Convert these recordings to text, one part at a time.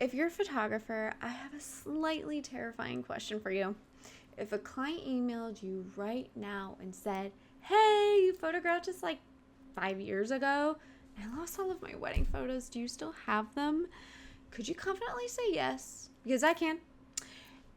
If you're a photographer, I have a slightly terrifying question for you. If a client emailed you right now and said, hey, you photographed us like 5 years ago, and I lost all of my wedding photos, do you still have them? Could you confidently say yes? Because I can.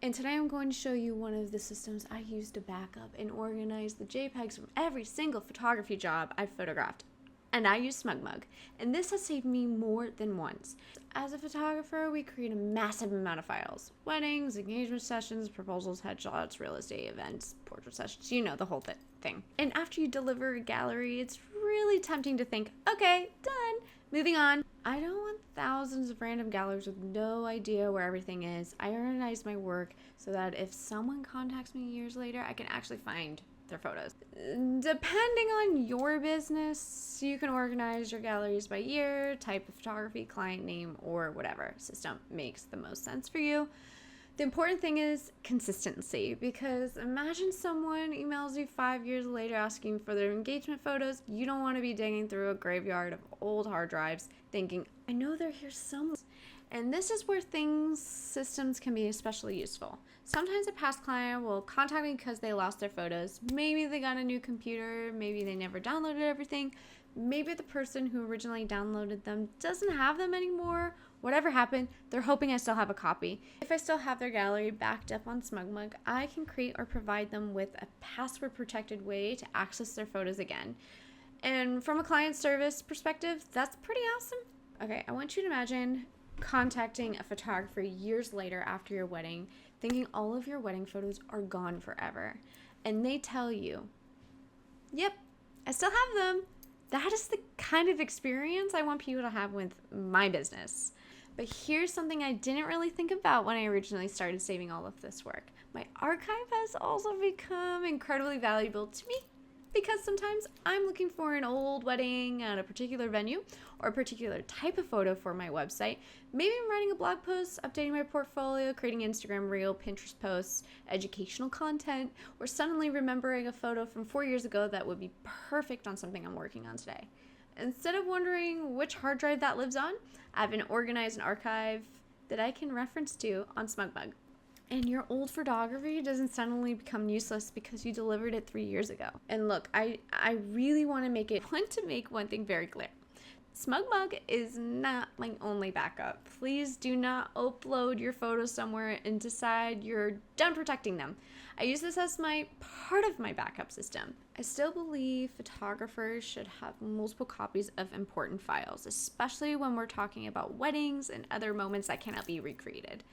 And today I'm going to show you one of the systems I use to back up and organize the JPEGs from every single photography job I've photographed. And I use Smug Mug, and this has saved me more than once. As a photographer, we create a massive amount of files. Weddings, engagement sessions, proposals, headshots, real estate events, portrait sessions, you know, the whole thing. And after you deliver a gallery, it's really tempting to think, okay, done, moving on. I don't want thousands of random galleries with no idea where everything is. I organize my work so that if someone contacts me years later, I can actually find their photos. Depending on your business, you can organize your galleries by year, type of photography, client name, or whatever system makes the most sense for you. The important thing is consistency, because imagine someone emails you 5 years later asking for their engagement photos. You don't want to be digging through a graveyard of old hard drives thinking, I know they're here somewhere. And this is where systems can be especially useful. Sometimes a past client will contact me because they lost their photos. Maybe they got a new computer, maybe they never downloaded everything, maybe the person who originally downloaded them doesn't have them anymore. Whatever happened, they're hoping I still have a copy. If I still have their gallery backed up on Smugmug, I can create or provide them with a password-protected way to access their photos again. And from a client service perspective, that's pretty awesome. Okay, I want you to imagine contacting a photographer years later after your wedding, thinking all of your wedding photos are gone forever, and they tell you, yep, I still have them. That is the kind of experience I want people to have with my business. But here's something I didn't really think about when I originally started saving all of this work. My archive has also become incredibly valuable to me, because sometimes I'm looking for an old wedding at a particular venue or a particular type of photo for my website. Maybe I'm writing a blog post, updating my portfolio, creating Instagram reel, Pinterest posts, educational content, or suddenly remembering a photo from 4 years ago that would be perfect on something I'm working on today. Instead of wondering which hard drive that lives on, I have an organized archive that I can reference to on Smugmug. And your old photography doesn't suddenly become useless because you delivered it 3 years ago. And look, I really want to make one thing very clear. Smugmug is not my only backup. Please do not upload your photos somewhere and decide you're done protecting them. I use this as part of my backup system. I still believe photographers should have multiple copies of important files, especially when we're talking about weddings and other moments that cannot be recreated.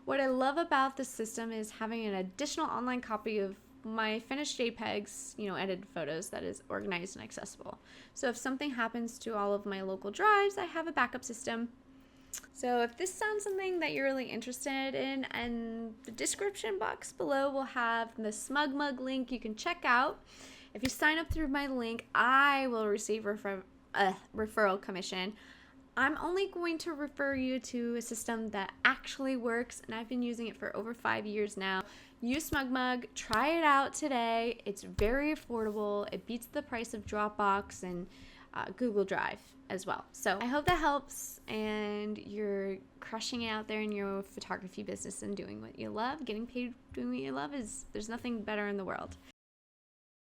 What I love about this system is having an additional online copy of my finished JPEGs, edited photos, that is organized and accessible. So if something happens to all of my local drives, I have a backup system. So if this sounds something that you're really interested in, and the description box below will have the Smugmug link you can check out. If you sign up through my link, I will receive referral commission. I'm only going to refer you to a system that actually works, and I've been using it for over 5 years now. Use Smugmug. Try it out today. It's very affordable. It beats the price of Dropbox and Google Drive as well. So I hope that helps, and you're crushing it out there in your photography business and doing what you love. Getting paid doing what you love there's nothing better in the world.